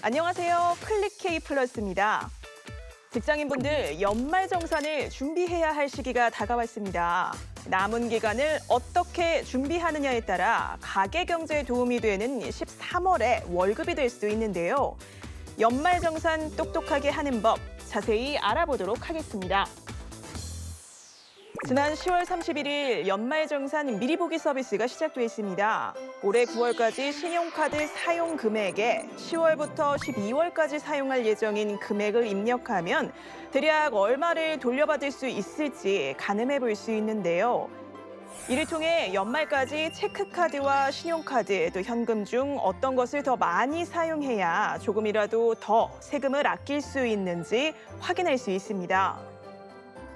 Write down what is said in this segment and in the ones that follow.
안녕하세요. 클릭K 플러스입니다. 직장인분들 연말정산을 준비해야 할 시기가 다가왔습니다. 남은 기간을 어떻게 준비하느냐에 따라 가계 경제에 도움이 되는 13월에 월급이 될 수 있는데요. 연말정산 똑똑하게 하는 법 자세히 알아보도록 하겠습니다. 지난 10월 31일 연말정산 미리 보기 서비스가 시작됐습니다. 올해 9월까지 신용카드 사용 금액에 10월부터 12월까지 사용할 예정인 금액을 입력하면 대략 얼마를 돌려받을 수 있을지 가늠해 볼 수 있는데요. 이를 통해 연말까지 체크카드와 신용카드 또 현금 중 어떤 것을 더 많이 사용해야 조금이라도 더 세금을 아낄 수 있는지 확인할 수 있습니다.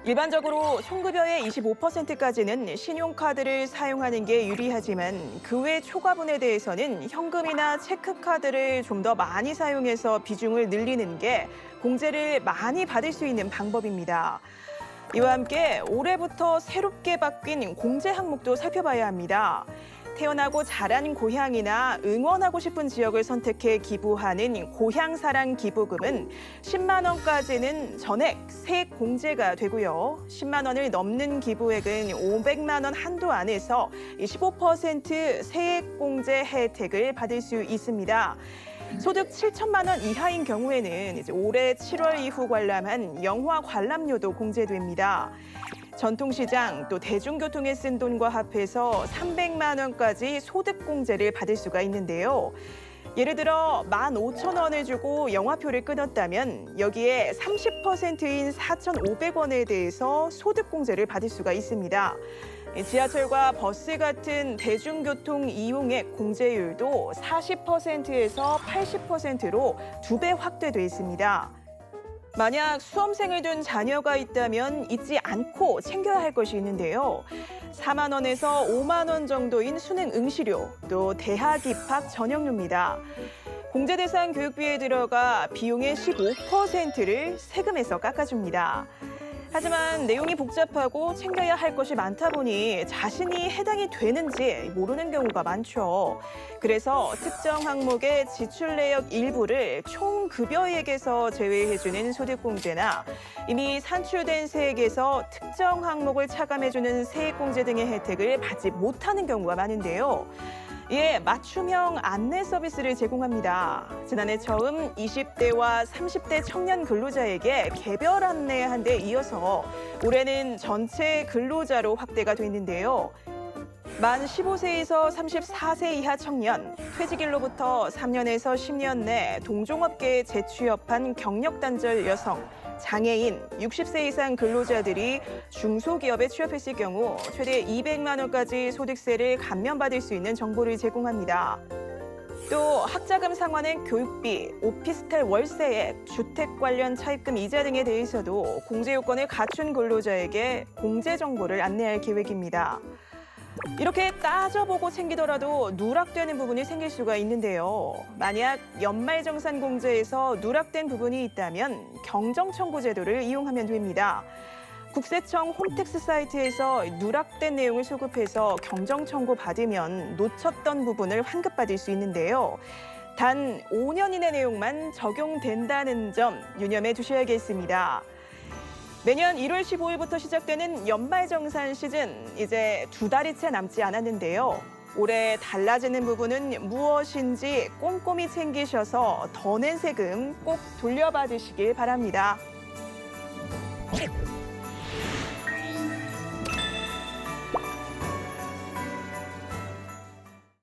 일반적으로 총급여의 25%까지는 신용카드를 사용하는 게 유리하지만 그 외 초과분에 대해서는 현금이나 체크카드를 좀 더 많이 사용해서 비중을 늘리는 게 공제를 많이 받을 수 있는 방법입니다. 이와 함께 올해부터 새롭게 바뀐 공제 항목도 살펴봐야 합니다. 태어나고 자란 고향이나 응원하고 싶은 지역을 선택해 기부하는 고향사랑 기부금은 10만 원까지는 전액 세액 공제가 되고요. 10만 원을 넘는 기부액은 500만 원 한도 안에서 15% 세액 공제 혜택을 받을 수 있습니다. 소득 7천만 원 이하인 경우에는 올해 7월 이후 관람한 영화 관람료도 공제됩니다. 전통시장 또 대중교통에 쓴 돈과 합해서 300만 원까지 소득공제를 받을 수가 있는데요. 예를 들어 15,000원을 주고 영화표를 끊었다면 여기에 30%인 4,500원에 대해서 소득공제를 받을 수가 있습니다. 지하철과 버스 같은 대중교통 이용액 공제율도 40%에서 80%로 2배 확대돼 있습니다. 만약 수험생을 둔 자녀가 있다면 잊지 않고 챙겨야 할 것이 있는데요. 4만 원에서 5만 원 정도인 수능 응시료, 또 대학 입학 전형료입니다. 공제 대상 교육비에 들어가 비용의 15%를 세금에서 깎아줍니다. 하지만 내용이 복잡하고 챙겨야 할 것이 많다 보니 자신이 해당이 되는지 모르는 경우가 많죠. 그래서 특정 항목의 지출 내역 일부를 총 급여액에서 제외해주는 소득공제나 이미 산출된 세액에서 특정 항목을 차감해주는 세액공제 등의 혜택을 받지 못하는 경우가 많은데요. 이에 맞춤형 안내 서비스를 제공합니다. 지난해 처음 20대와 30대 청년 근로자에게 개별 안내한 데 이어서 올해는 전체 근로자로 확대가 됐는데요. 만 15세에서 34세 이하 청년, 퇴직일로부터 3년에서 10년 내 동종업계에 재취업한 경력단절 여성, 장애인, 60세 이상 근로자들이 중소기업에 취업했을 경우 최대 200만 원까지 소득세를 감면받을 수 있는 정보를 제공합니다. 또 학자금 상환액 교육비, 오피스텔 월세액, 주택 관련 차입금 이자 등에 대해서도 공제 요건을 갖춘 근로자에게 공제 정보를 안내할 계획입니다. 이렇게 따져보고 챙기더라도 누락되는 부분이 생길 수가 있는데요. 만약 연말정산 공제에서 누락된 부분이 있다면 경정청구 제도를 이용하면 됩니다. 국세청 홈택스 사이트에서 누락된 내용을 수급해서 경정청구 받으면 놓쳤던 부분을 환급받을 수 있는데요. 단 5년 이내 내용만 적용된다는 점 유념해 두셔야겠습니다. 매년 1월 15일부터 시작되는 연말정산 시즌, 이제 2달이 채 남지 않았는데요. 올해 달라지는 부분은 무엇인지 꼼꼼히 챙기셔서 더 낸 세금 꼭 돌려받으시길 바랍니다.